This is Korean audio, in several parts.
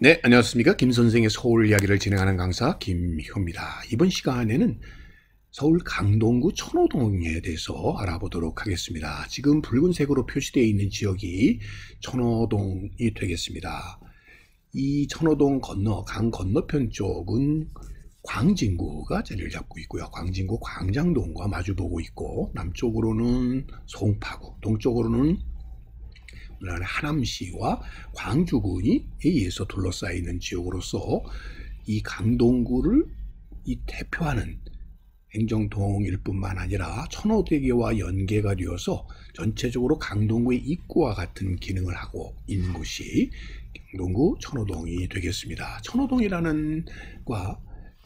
네, 안녕하십니까. 김 선생의 서울 이야기를 진행하는 강사 김효입니다. 이번 시간에는 서울 강동구 천호동에 대해서 알아보도록 하겠습니다. 지금 붉은색으로 표시되어 있는 지역이 천호동이 되겠습니다. 이 천호동 강 건너편 쪽은 광진구가 자리를 잡고 있고요. 광진구 광장동과 마주보고 있고, 남쪽으로는 송파구, 동쪽으로는 하남시와 광주군에 의해서 둘러싸여 있는 지역으로서 이 강동구를 대표하는 행정동일 뿐만 아니라 천호대교와 연계가 되어서 전체적으로 강동구의 입구와 같은 기능을 하고 있는 곳이 강동구 천호동이 되겠습니다. 천호동이라는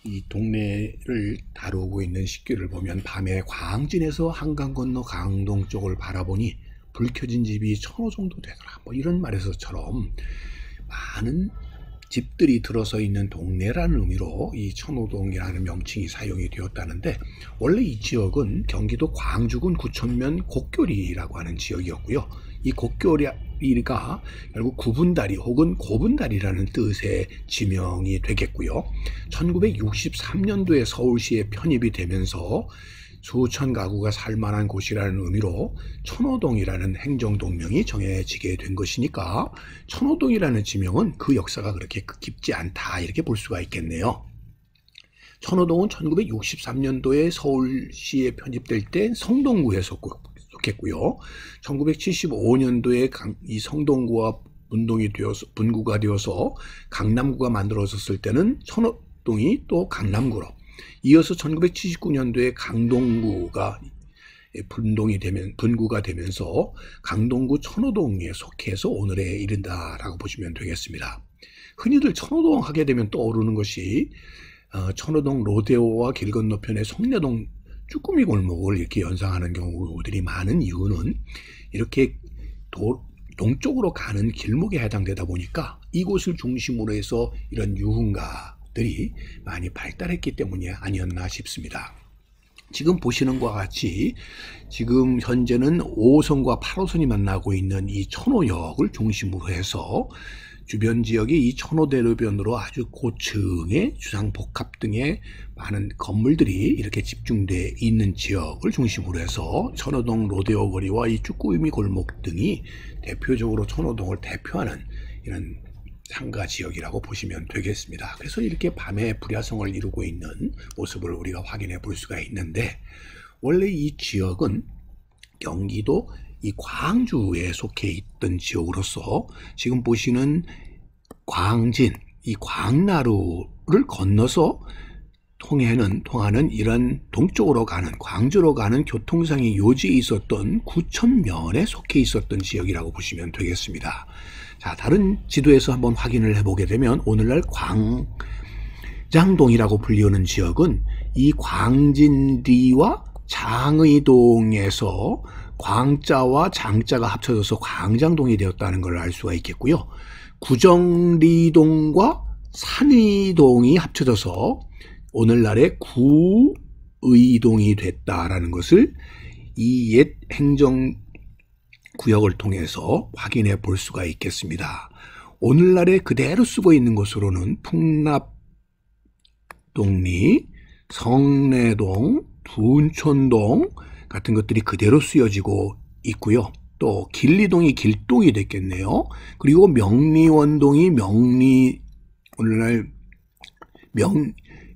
이 동네를 다루고 있는 식기를 보면, 밤에 광진에서 한강 건너 강동 쪽을 바라보니 불 켜진 집이 1000호 정도 되더라, 뭐 이런 말에서처럼 많은 집들이 들어서 있는 동네라는 의미로 이 천호동이라는 명칭이 사용이 되었다는데, 원래 이 지역은 경기도 광주군 구천면 곡교리라고 하는 지역이었고요. 이 곡교리가 결국 구분다리 혹은 고분다리라는 뜻의 지명이 되겠고요. 1963년도에 서울시에 편입이 되면서 수천 가구가 살만한 곳이라는 의미로 천호동이라는 행정동명이 정해지게 된 것이니까, 천호동이라는 지명은 그 역사가 그렇게 깊지 않다, 이렇게 볼 수가 있겠네요. 천호동은 1963년도에 서울시에 편입될 때 성동구에 속했고요. 1975년도에 이 성동구와 분구가 되어서 강남구가 만들어졌을 때는 천호동이 또 강남구로, 이어서 1979년도에 강동구가 분구가 되면서 강동구 천호동에 속해서 오늘에 이른다라고 보시면 되겠습니다. 흔히들 천호동 하게 되면 떠오르는 것이 천호동 로데오와 길 건너편의 송내동 쭈꾸미 골목을 이렇게 연상하는 경우들이 많은 이유는, 이렇게 동쪽으로 가는 길목에 해당되다 보니까 이곳을 중심으로 해서 이런 유흥가들이 많이 발달했기 때문이 아니었나 싶습니다. 지금 보시는 것과 같이 지금 현재는 5호선과 8호선이 만나고 있는 이 천호역을 중심으로 해서 주변 지역이 이 천호대로변으로 아주 고층의 주상복합 등의 많은 건물들이 이렇게 집중되어 있는 지역을 중심으로 해서 천호동 로데오 거리와 이 쭈꾸미 골목 등이 대표적으로 천호동을 대표하는 이런 상가 지역이라고 보시면 되겠습니다. 그래서 이렇게 밤에 불야성을 이루고 있는 모습을 우리가 확인해 볼 수가 있는데, 원래 이 지역은 경기도 이 광주에 속해 있던 지역으로서 지금 보시는 광진, 이 광나루를 건너서 통하는 이런 동쪽으로 가는, 광주로 가는 교통상의 요지에 있었던 구천면에 속해 있었던 지역이라고 보시면 되겠습니다. 자, 다른 지도에서 한번 확인을 해보게 되면, 오늘날 광장동이라고 불리우는 지역은 이 광진리와 장의동에서 광자와 장자가 합쳐져서 광장동이 되었다는 걸 알 수가 있겠고요. 구정리동과 산의동이 합쳐져서 오늘날의 구의동이 됐다라는 것을 이 옛 행정구역을 통해서 확인해 볼 수가 있겠습니다. 오늘날에 그대로 쓰고 있는 것으로는 풍납동리, 성내동, 둔촌동 같은 것들이 그대로 쓰여지고 있고요. 또 길리동이 길동이 됐겠네요. 그리고 명리원동이 오늘날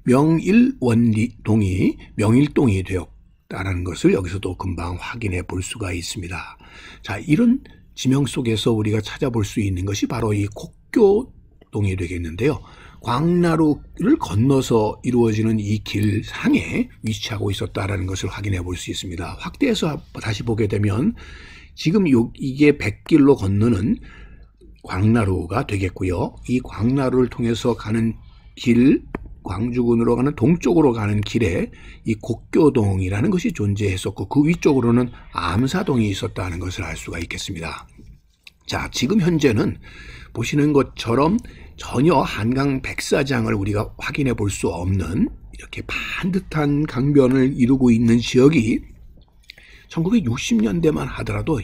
명일원동이 명일동이 되었다는 것을 여기서도 금방 확인해 볼 수가 있습니다. 자, 이런 지명 속에서 우리가 찾아볼 수 있는 것이 바로 이 곡교동이 되겠는데요. 광나루를 건너서 이루어지는 이 길상에 위치하고 있었다는 것을 확인해 볼 수 있습니다. 확대해서 다시 보게 되면 지금 이게 백길로 건너는 광나루가 되겠고요. 이 광나루를 통해서 가는 길, 광주군으로 가는 동쪽으로 가는 길에 이 곡교동이라는 것이 존재했었고, 그 위쪽으로는 암사동이 있었다는 것을 알 수가 있겠습니다. 자, 지금 현재는 보시는 것처럼 전혀 한강 백사장을 우리가 확인해 볼 수 없는 이렇게 반듯한 강변을 이루고 있는 지역이 1960년대만 하더라도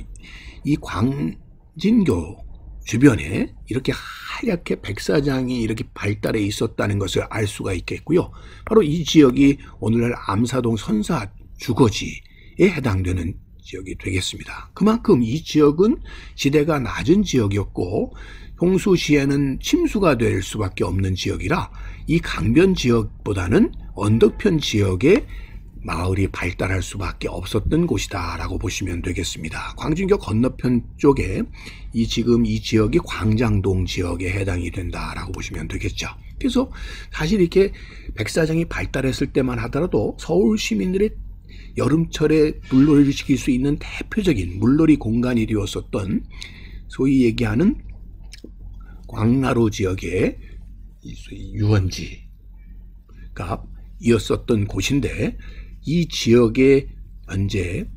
이 광진교 주변에 이렇게 하얗게 백사장이 이렇게 발달해 있었다는 것을 알 수가 있겠고요. 바로 이 지역이 오늘날 암사동 선사 주거지에 해당되는 지역이 되겠습니다. 그만큼 이 지역은 지대가 낮은 지역이었고 홍수 시에는 침수가 될 수밖에 없는 지역이라 이 강변 지역보다는 언덕편 지역에 마을이 발달할 수밖에 없었던 곳이다 라고 보시면 되겠습니다. 광진교 건너편 쪽에 지금 이 지역이 광장동 지역에 해당이 된다 라고 보시면 되겠죠. 그래서 사실 이렇게 백사장이 발달했을 때만 하더라도 서울 시민들의 여름철에 물놀이를 시킬 수 있는 대표적인 물놀이 공간이 되었었던 소위 얘기하는 광나루 지역의 유원지가 이었었던 곳인데 이 지역에 현재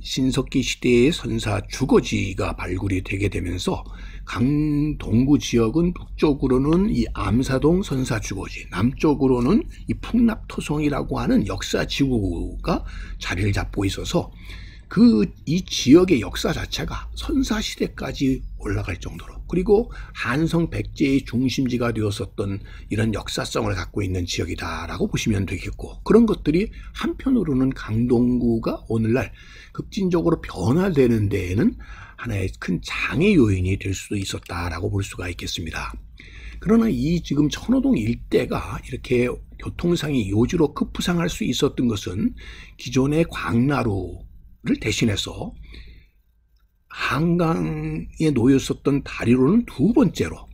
신석기 시대의 선사 주거지가 발굴이 되게 되면서 강동구 지역은 북쪽으로는 이 암사동 선사 주거지, 남쪽으로는 이 풍납토성이라고 하는 역사 지구가 자리를 잡고 있어서 이 지역의 역사 자체가 선사 시대까지 올라갈 정도로, 그리고 한성 백제의 중심지가 되었었던 이런 역사성을 갖고 있는 지역이다라고 보시면 되겠고, 그런 것들이 한편으로는 강동구가 오늘날 급진적으로 변화되는 데에는 하나의 큰 장애 요인이 될 수도 있었다라고 볼 수가 있겠습니다. 그러나 이 지금 천호동 일대가 이렇게 교통상의 요지로 급부상할 수 있었던 것은 기존의 광나루를 대신해서 한강에 놓였었던 다리로는 두 번째로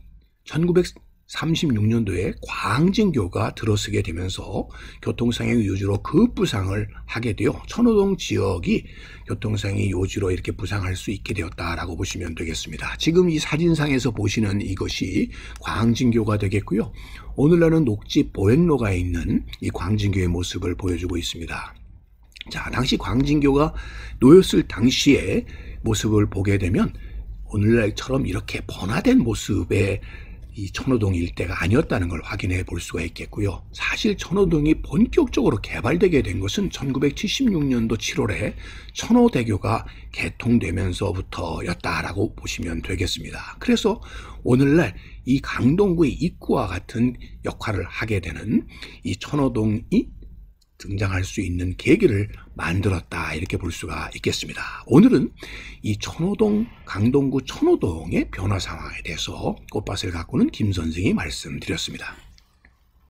1936년도에 광진교가 들어서게 되면서 교통상의 요지로 급부상을 하게 되어 천호동 지역이 교통상의 요지로 이렇게 부상할 수 있게 되었다라고 보시면 되겠습니다. 지금 이 사진상에서 보시는 이것이 광진교가 되겠고요. 오늘날은 녹지 보행로가 있는 이 광진교의 모습을 보여주고 있습니다. 자, 당시 광진교가 놓였을 당시의 모습을 보게 되면 오늘날처럼 이렇게 번화된 모습의 이 천호동 일대가 아니었다는 걸 확인해 볼 수가 있겠고요. 사실 천호동이 본격적으로 개발되게 된 것은 1976년도 7월에 천호대교가 개통되면서부터였다라고 보시면 되겠습니다. 그래서 오늘날 이 강동구의 입구와 같은 역할을 하게 되는 이 천호동이 등장할 수 있는 계기를 만들었다, 이렇게 볼 수가 있겠습니다. 오늘은 이 천호동, 강동구 천호동의 변화 상황에 대해서 꽃밭을 가꾸는 김 선생이 말씀드렸습니다.